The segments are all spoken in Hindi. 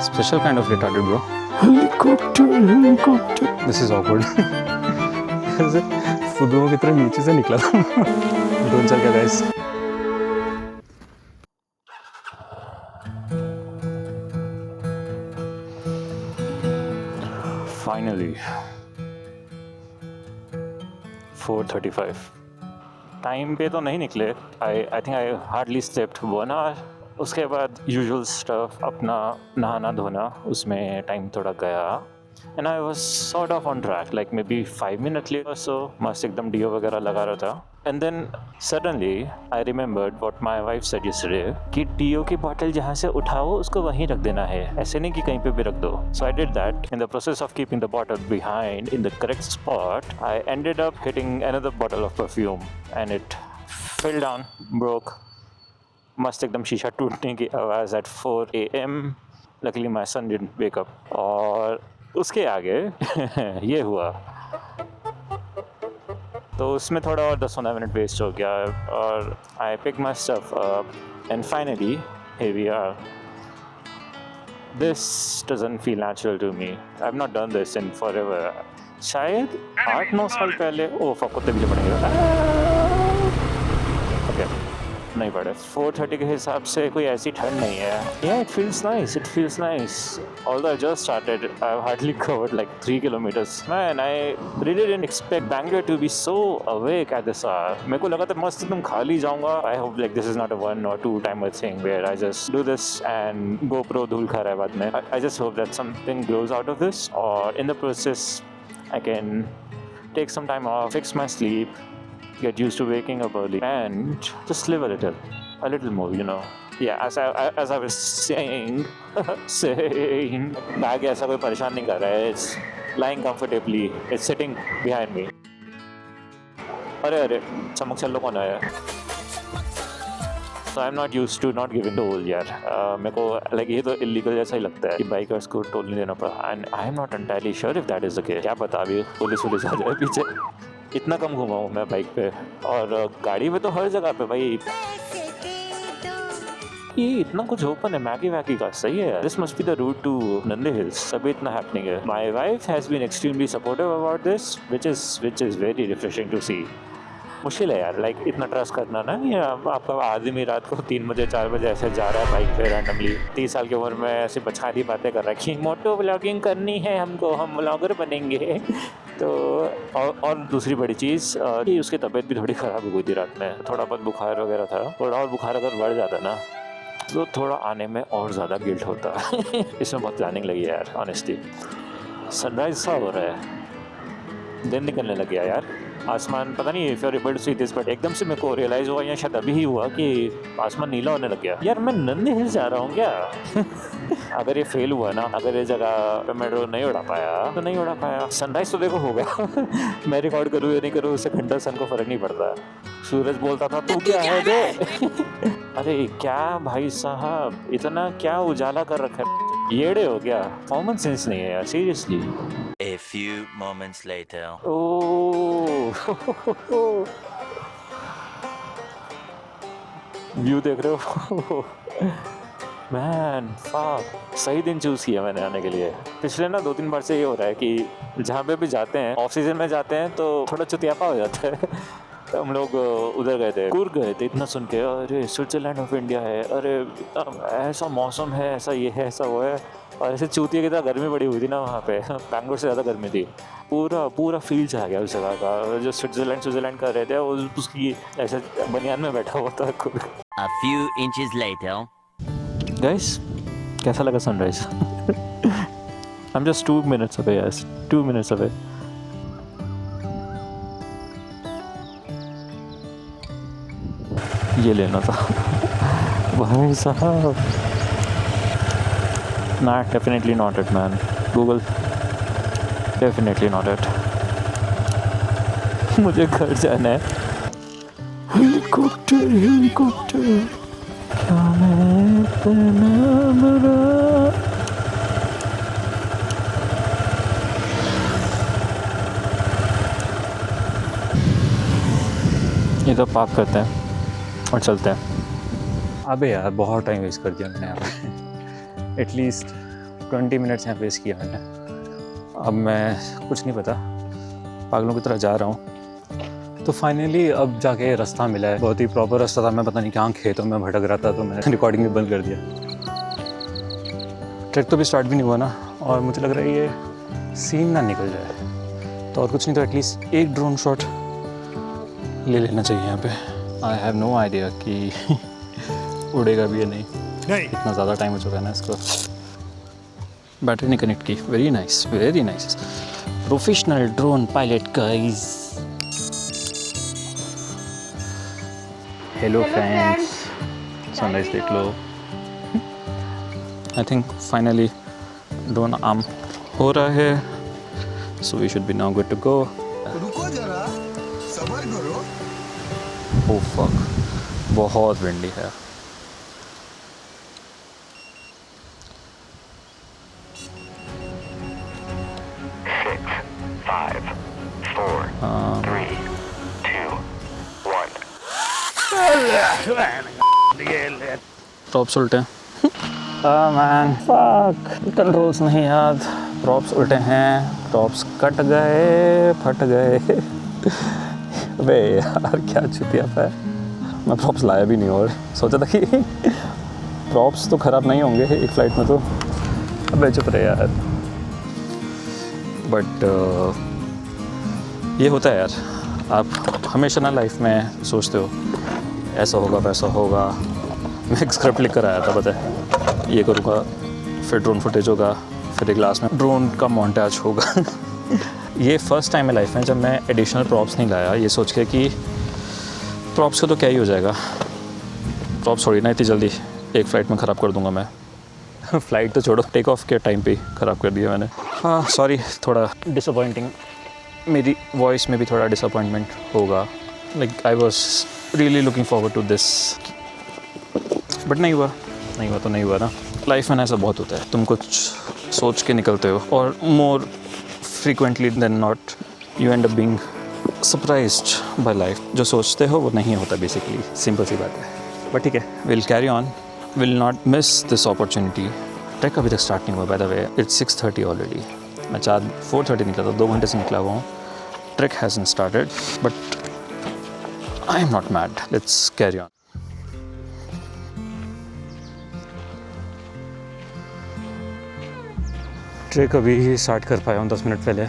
Special kind of retarded, bro. Helicopter. This is awkward. ऐसे फुदुओं की तरह नीचे से निकला था. Don't चल गया guys. Finally, 4:35. टाइम पे तो नहीं निकले. I think I hardly slept 1 hour. उसके बाद यूजुअल स्टफ अपना नहाना धोना उसमें टाइम थोड़ा गया. And I was sort of on track, like maybe 5 minutes later or so. मस्त एकदम डीओ वगैरह लगा रहा था. And then suddenly I remembered what my wife said yesterday कि डीओ की बॉटल जहाँ से उठाओ उसको वहीं रख देना है, ऐसे नहीं कि कहीं पे भी रख दो. So I did that. In the process of keeping the bottle behind in the correct spot, I ended up hitting another bottle of perfume and it fell down, broke. मस्त एकदम शीशा टूटने की आवाज़ at 4 AM. Luckily my son didn't wake up. और उसके आगे ये हुआ तो उसमें थोड़ा और 10-15 मिनट वेस्ट हो गया और I pick my stuff up and finally here we are. This doesn't feel natural to me. I have not done this in forever. शायद 8-9 साल पहले. ओ फक, कुत्ते पीछे पड़ेगा. ओके, नहीं पड़े. 4:30 के हिसाब से कोई ऐसी ठंड नहीं है. Yeah, it feels nice. Although I just started, I've hardly covered like 3 kilometers. Man, I really didn't expect Bangalore to be so awake at this hour. मेरे को लगा था मस्त एकदम खाली जाऊंगा. I hope like this is not a 1 or 2 timer thing where I just do this and GoPro धूल खा रहा है बाद में. I just hope that something grows out of this, or in the process I can take some time off, fix my sleep, get used to waking up early and just live a little more, you know. Yeah, as I was saying, bag ऐसा कोई परेशान नहीं कर रहा है. It's lying comfortably. It's sitting behind me. अरे चमक चल्लो कौन आया? So I'm not used to not giving toll यार. मेरे को like ये तो illegal जैसा ही लगता है कि बाइकर्स को टोल नहीं देना पड़ा. And I am not entirely sure if that is the case. क्या पता अभी पुलिस आ जाए पीछे. इतना कम घुमा हूँ मैं बाइक पे और गाड़ी पे तो हर जगह पे भाई ये इतना कुछ ओपन है. मैगी का सही है. This must be the route to Nandi hills. सभी इतना हैपनिंग है. My wife has been extremely supportive about this which is very refreshing to see. मुश्किल है यार लाइक इतना ट्रस्ट करना ना. ये आपका आदमी रात को 3 बजे 4 बजे ऐसे जा रहा है बाइक पे रैंडमली. 30 साल की उम्र में ऐसी बछारी बातें कर रहा है कि मोटो व्लॉगिंग करनी है हमको, हम व्लॉगर बनेंगे. तो और दूसरी बड़ी चीज़ कि उसकी तबीयत भी थोड़ी ख़राब हो गई थी रात में. थोड़ा बहुत बुखार वगैरह था. थोड़ा और बुखार अगर बढ़ जाता ना तो थोड़ा आने में और ज़्यादा गिल्ट होता. इसमें बहुत प्लानिंग लगी है यार ऑनेस्टली. सनराइज सा हो रहा है, दिन निकलने लग गया यार. आसमान पता नहीं if you are able to see this but एकदम से मेरे को रियलाइज़ हुआ या शायद अभी ही हुआ कि आसमान नीला होने लग गया. यार मैं नंदी हिल्स जा रहा हूँ क्या? अगर ये फेल हुआ ना, अगर ये जगह पे मैं ड्रोन नहीं उड़ा पाया तो नहीं उड़ा पाया. सनराइज तो देखो हो गया. मैं रिकॉर्ड करूँ या नहीं करूँ उससे घंटा सन को फ़र्क नहीं पड़ता. सूरज बोलता था तू क्या है बे. अरे क्या भाई साहब, इतना क्या उजाला कर रखा है. येड़े हो गया. कॉमन सेंस नहीं है यार seriously. A few moments later. View देख रहे हो? मैन फक, सही दिन चूज़ किया मैंने आने के लिए. पिछले ना 2-3 बार से ये हो रहा है कि जहाँ पे भी जाते हैं ऑफ सीजन में जाते हैं तो थोड़ा चुतियापा हो जाता है. तो हम लोग उधर गए थे, कूर्ग गए थे. इतना सुन के अरे स्विट्ज़रलैंड ऑफ इंडिया है, अरे ऐसा मौसम है, ऐसा ये है, ऐसा वो है. और ऐसे चूतिया की तरह गर्मी पड़ी हुई थी ना वहाँ पे. बैंगलोर से ज़्यादा गर्मी थी. पूरा फील आ गया उस जगह का. जो स्विट्ज़रलैंड कर रहे थे उसकी ऐसे बनियान में बैठा हुआ था. A few inches later. Guys कैसा लगा sunrise? I am just 2 minutes away यार. 2 minutes away. ये लेना था भाई साहब. Nah, definitely not it, man. Google, definitely not it. मुझे घर जाना है. हेलीकॉप्टर क्या मैं इतना मरा. इधर पार्क करते हैं और चलते हैं. अबे यार बहुत टाइम वेस्ट कर दिया मैंने यहाँ पे. एटलीस्ट 20 मिनट्स यहाँ वेस्ट किया मैंने। अब मैं कुछ नहीं पता, पागलों की तरह जा रहा हूँ। तो फाइनली अब जाके रास्ता मिला है, बहुत ही प्रॉपर रास्ता था। मैं पता नहीं कहाँ खेतों में भटक रहा था, तो मैंने रिकॉर्डिंग भी बंद कर दिया। ट्रैक तो भी स्टार्ट भी नहीं हुआ ना, और मुझे लग रहा है ये सीन ना निकल जाए, तो और कुछ नहीं तो एटलीस्ट एक ड्रोन शॉट ले लेना चाहिए यहाँ पे। आई हैव नो आइडिया कि उड़ेगा भी या नहीं, इतना ज़्यादा टाइम हो चुका है ना इसको। बैटरी नहीं कनेक्ट की। Very nice, very nice. Professional drone pilot guys. Hello friends, sunrise देख लो। I think finally drone arm हो रहा है, so we should be now good to go. रुको जरा, सब्र करो। ओह फक, बहुत विंडी है। प्रॉप्स उल्टे हैं। मैन फक, कंट्रोल्स नहीं याद। प्रॉप्स उल्टे हैं, प्रॉप्स कट गए, फट गए। अबे यार क्या चुतिया है। मैं प्रॉप्स लाया भी नहीं, और सोचा था कि प्रॉप्स तो ख़राब नहीं होंगे एक फ़्लाइट में तो। अबे चुप रहे यार। बट ये होता है यार, आप हमेशा ना लाइफ में सोचते हो ऐसा होगा वैसा होगा। मैं एक स्क्रिप्ट लिख कर आया था, पता है, ये करूँगा, फिर ड्रोन फुटेज होगा, फिर एक लास्ट में ड्रोन का मोन्टाज होगा। ये फर्स्ट टाइम है लाइफ में जब मैं एडिशनल प्रॉप्स नहीं लाया, ये सोच के कि प्रॉप्स का तो क्या ही हो जाएगा, प्रॉप्स थोड़ी ना इतनी जल्दी एक फ़्लाइट में ख़राब कर दूँगा मैं। फ़्लाइट तो छोड़ो, टेक ऑफ के टाइम पे ही ख़राब कर दिया मैंने। हाँ सॉरी, थोड़ा डिसअपॉइंटिंग, मेरी वॉइस में भी थोड़ा डिसअपॉइंटमेंट होगा। Like I was really looking forward to this, but नहीं हुआ तो नहीं हुआ ना। लाइफ में ऐसा बहुत होता है, तुम कुछ सोच के निकलते हो और more frequently than not you end up being surprised by life. जो सोचते हो वो नहीं होता बेसिकली, सिंपल सी बात है। बट ठीक है, will carry on, will not miss this opportunity. Track अभी तक स्टार्ट नहीं हुआ, by the way it's 6:30 already. मैं 4:30 निकला था, 2 घंटे से निकला हुआ हूँ। Track hasn't started but I am not mad, let's carry on. Track अभी स्टार्ट कर पाया हूँ 10 मिनट पहले।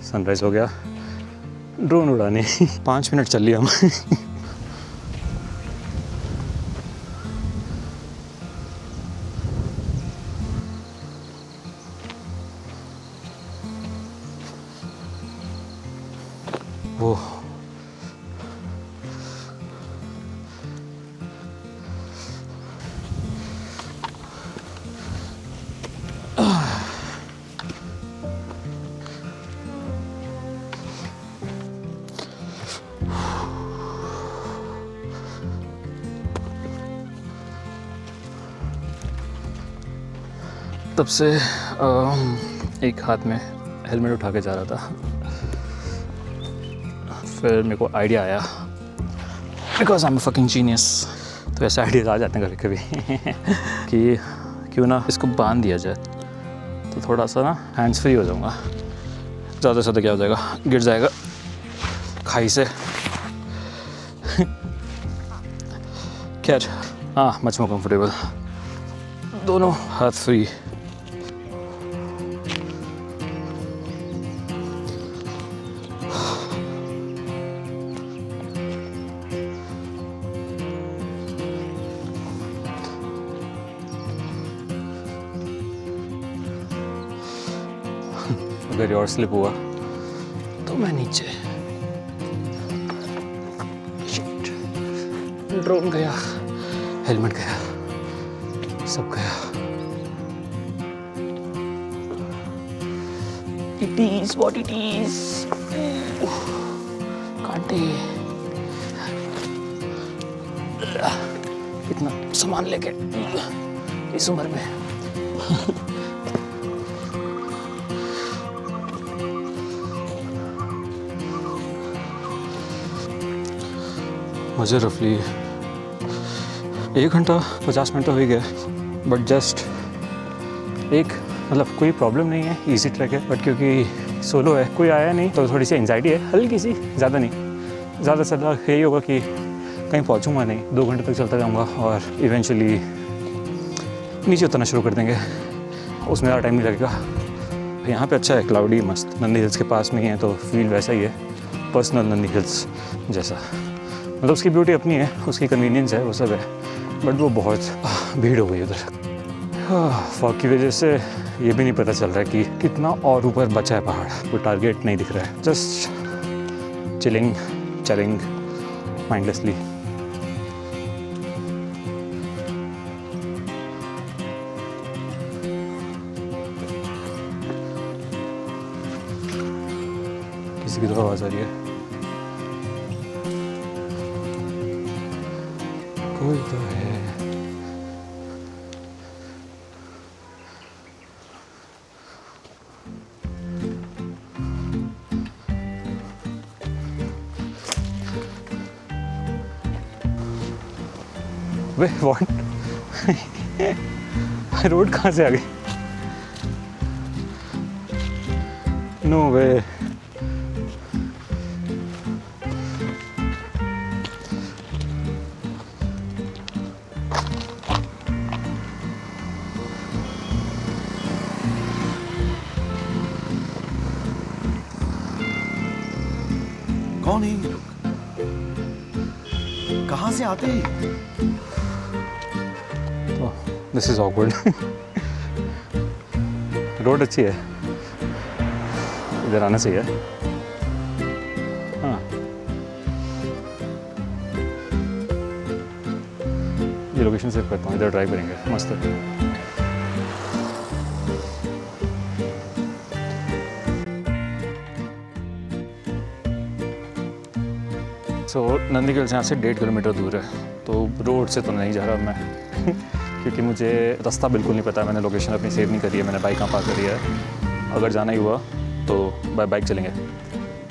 सनराइज हो गया, ड्रोन उड़ाने 5 मिनट चल लिया हम। वो तब से एक हाथ में हेलमेट उठा के जा रहा था। फिर मेरे को आइडिया आया, because I am fucking genius. तो ऐसे आइडियाज़ आ जाते हैं कभी कभी कि क्यों ना इसको बांध दिया जाए, तो थोड़ा सा ना हैंड्स फ्री हो जाऊँगा। ज़्यादा से ज़्यादा क्या हो जाएगा, गिर जाएगा खाई से। खैर हाँ, मच मोर कंफर्टेबल, दोनों हाथ फ्री। अगर और स्लिप हुआ तो मैं नीचे। शिट, ड्रोन गया, हेलमेट गया, सब गया। It is what it is. कांटे, इतना सामान लेके इस उम्र में। मुझे रफली 1 घंटा 50 मिनट तो हो ही गए, बट जस्ट एक मतलब कोई प्रॉब्लम नहीं है, इजी ट्रैक है, बट क्योंकि सोलो है, कोई आया नहीं तो थोड़ी सी एंजाइटी है, हल्की सी, ज़्यादा नहीं। ज़्यादा से ज़्यादा यही होगा कि कहीं पहुंचूंगा नहीं, 2 घंटे तक चलता जाऊंगा और इवेंचुअली नीचे उतरना शुरू कर देंगे, उसमें ज़्यादा टाइम नहीं लगेगा। यहाँ पे अच्छा है, क्लाउडी मस्त, नंदी हिल्स के पास में ही है तो फील वैसा ही है, पर्सनल नंदी हिल्स जैसा। मतलब उसकी ब्यूटी अपनी है, उसकी कन्वीनियंस है, वो सब है, बट वो बहुत भीड़ हो गई उधर। फॉग की वजह से ये भी नहीं पता चल रहा है कि कितना और ऊपर बचा है पहाड़, वो टारगेट नहीं दिख रहा है, जस्ट चिलिंग चलिंग माइंडलेसली। किसी की तो आवाज़ आ रही है, कोई तो है। वे व्हाट रोड कहाँ से आ गई? नो वे। कौन है ये लोग? कहाँ से आते हैं? This is awkward. रोड अच्छी है, इधर आना सही है। हाँ, ये लोकेशन सेव करता हूँ, इधर ड्राइव करेंगे, मस्त है। सो नंदी हिल्स यहाँ से 1.5 किलोमीटर दूर है, तो रोड से तो नहीं जा रहा मैं क्योंकि मुझे रास्ता बिल्कुल नहीं पता, मैंने लोकेशन अपनी सेव नहीं करी है, मैंने बाइक कहाँ पार्क करी है। अगर जाना ही हुआ तो बाय बाइक चलेंगे,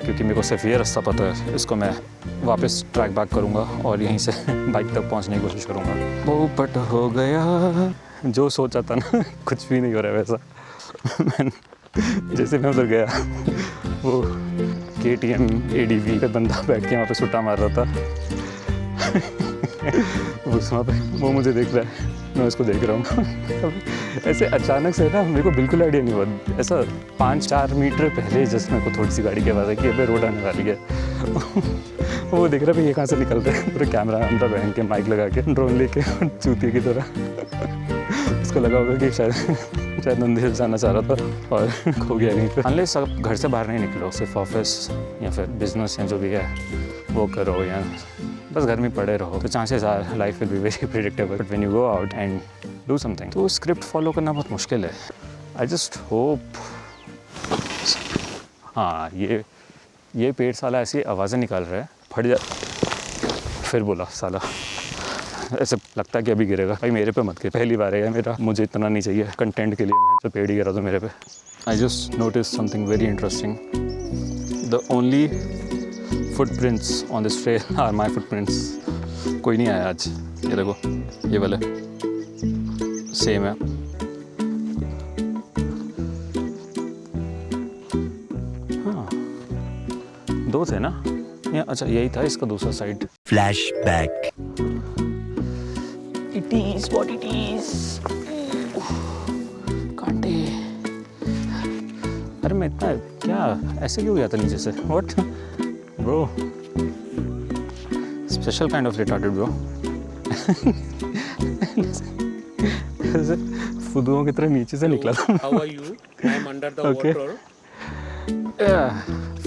क्योंकि मेरे को सिर्फ ये रास्ता पता है, इसको मैं वापस ट्रैक बैक करूँगा और यहीं से बाइक तक पहुँचने की कोशिश करूँगा। पोपट हो गया, जो सोचा था ना कुछ भी नहीं हो रहा है वैसा। मैं जैसे मैं उधर गया, वो KTM ADV पे बंदा बैठ के वहाँ पे सुट्टा मार रहा था। वहाँ पे वो मुझे देख रहा है, मैं उसको देख रहा हूँ। ऐसे अचानक से ना मेरे को बिल्कुल आइडिया नहीं हुआ, ऐसा 5-4 मीटर पहले जस्ट मेरे को थोड़ी सी गाड़ी की आवाज़ है कि अबे रोड आने वाली है। वो देख रहा है ये कहाँ से निकल रहे हैं, पूरे कैमरा वैमरा पहन के, माइक लगा के, ड्रोन लेके चूतिए की तरह। उसको लगा होगा कि शायद नंदी हिल्स जाना चाह रहा था और खो गया कहीं पे। अनलेस सब घर से बाहर नहीं निकलो, सिर्फ ऑफिस या फिर बिजनेस या जो भी है वो करो या बस घर में पड़े रहो, तो chances our life will be very predictable. But when you go out and do something, तो स्क्रिप्ट फॉलो करना बहुत मुश्किल है। I just hope. हाँ, ये पेड़ साला ऐसी आवाज़ें निकाल रहा है, फट जा। फिर बोला साला, ऐसे लगता है कि अभी गिरेगा। भाई मेरे पे मत गिर, पहली बार है मेरा, मुझे इतना नहीं चाहिए कंटेंट के लिए, मैं तो पेड़ ही गिरा दो मेरे पे। I just notice something very interesting, the only footprints on this trail are my footprints. कोई नहीं आया आज, ये देखो ये वाले सेम है। हाँ, 2 थे ना, या अच्छा यही था इसका दूसरा side. Flashback. It is what it is. कांटे। अरे मैं इतना क्या ऐसे क्यों गया था नीचे से? What? Bro, special kind of retarded bro. फुदुओं की तरह नीचे से निकला था। How are you? I'm under the Okay. water.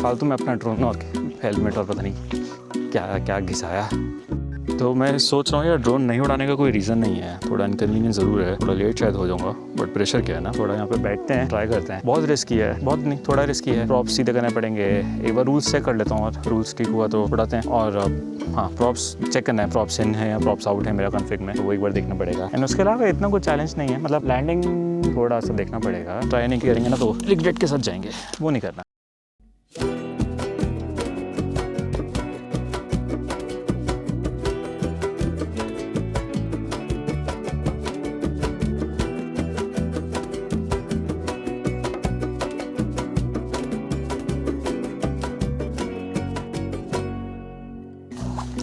फालतू में अपना ड्रोन और हेलमेट और पता नहीं क्या क्या घिसाया। तो मैं सोच रहा हूँ यार, ड्रोन नहीं उड़ाने का कोई रीज़न नहीं है, थोड़ा इनकन्वीनियंस ज़रूर है, थोड़ा लेट शायद हो जाऊँगा, बट प्रेशर क्या है ना, थोड़ा यहाँ पे बैठते हैं, ट्राई करते हैं। बहुत रिस्की है, बहुत नहीं थोड़ा रिस्की है। प्रॉप्स सीधे करने पड़ेंगे, एक बार रूल्स चेक कर लेता हूँ और रूल्स ठीक हुआ तो उड़ाते हैं। और हाँ, प्रॉप्स चेक करना है, प्रॉप्स इन है या प्रॉप्स आउट है मेरा कॉन्फिग में, तो वो एक बार देखना पड़ेगा। एंड उसके अलावा इतना कोई चैलेंज नहीं है, मतलब लैंडिंग थोड़ा सा देखना पड़ेगा, ट्राई नहीं करेंगे ना तो रिग्रेट के साथ जाएंगे, वो नहीं करना।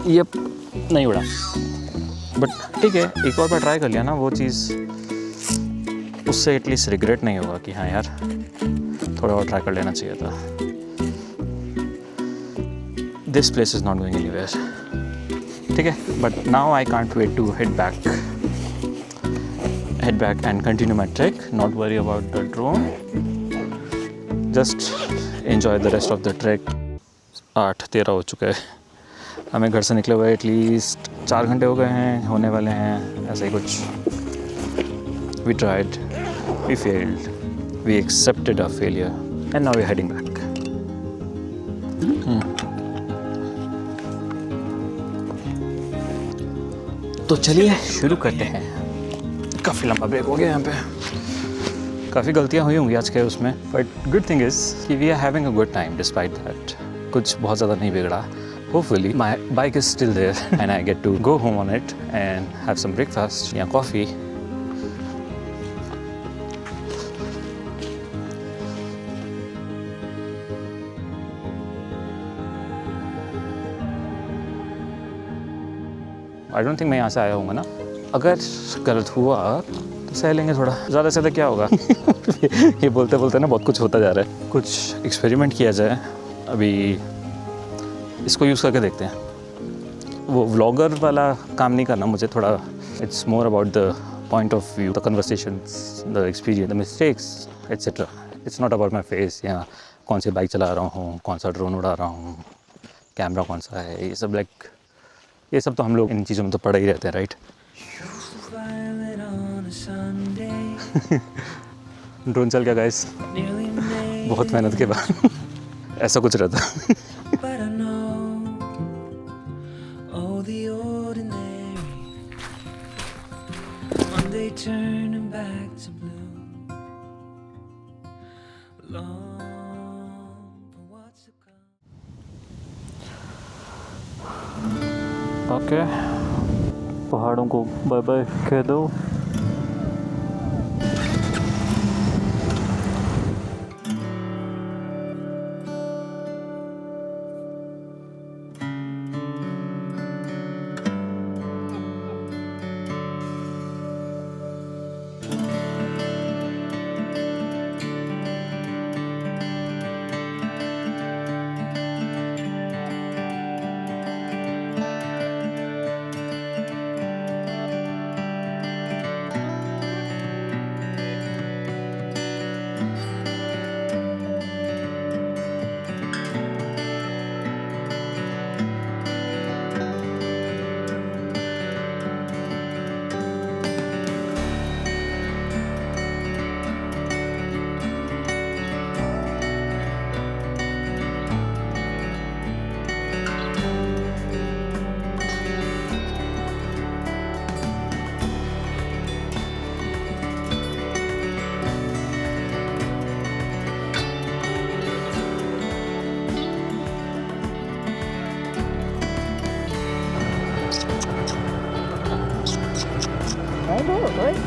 ये नहीं उड़ा, बट ठीक है, एक और बार ट्राई कर लिया ना वो चीज़, उससे एटलीस्ट रिग्रेट नहीं होगा कि हाँ यार थोड़ा और ट्राई कर लेना चाहिए था. This place is not going anywhere. ठीक है, but now I can't wait to head back and continue my trek, not worry about the drone, just enjoy the rest of the trek. 8:13 हो चुका है, हमें घर से निकले हुए एटलीस्ट 4 घंटे हो गए हैं, होने वाले हैं ऐसा ही कुछ. We tried, we failed, we accepted our failure, and now we're heading back. तो चलिए शुरू करते हैं. काफ़ी लंबा ब्रेक हो गया यहाँ पे, काफ़ी गलतियाँ हुई होंगी आज के उसमें, बट गुड थिंग इज़ कि we are having a good time despite that. कुछ बहुत ज़्यादा नहीं बिगड़ा. Hopefully my bike is still there and I get to go home on it and have some breakfast या कॉफ़ी. आई डोंट थिंक मैं यहाँ से आया हूँगा ना. अगर गलत हुआ तो सह लेंगे थोड़ा, ज़्यादा से ज़्यादा क्या होगा. ये बोलते बोलते ना बहुत कुछ होता जा रहा है. कुछ एक्सपेरिमेंट किया जाए अभी, इसको यूज़ करके देखते हैं. वो व्लॉगर वाला काम नहीं करना मुझे, थोड़ा it's more about the point of view, the conversations, the experience, the mistakes etcetera. It's not about my face या कौन सी बाइक चला रहा हूँ, कौन सा ड्रोन उड़ा रहा हूँ, कैमरा कौन सा है, ये सब ये सब तो हम लोग इन चीज़ों में तो पढ़े ही रहते हैं, राइट. ड्रोन चल गया गाइस, बहुत मेहनत के बाद. ऐसा कुछ रहता. ओके, पहाड़ों को बाय बाय कह दो.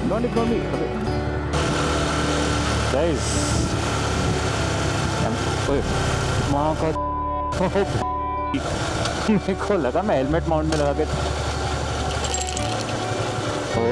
Don't ignore me. Guys, वहाँ का मेरे को लगा मैं हेलमेट माउंट में लगा के. हो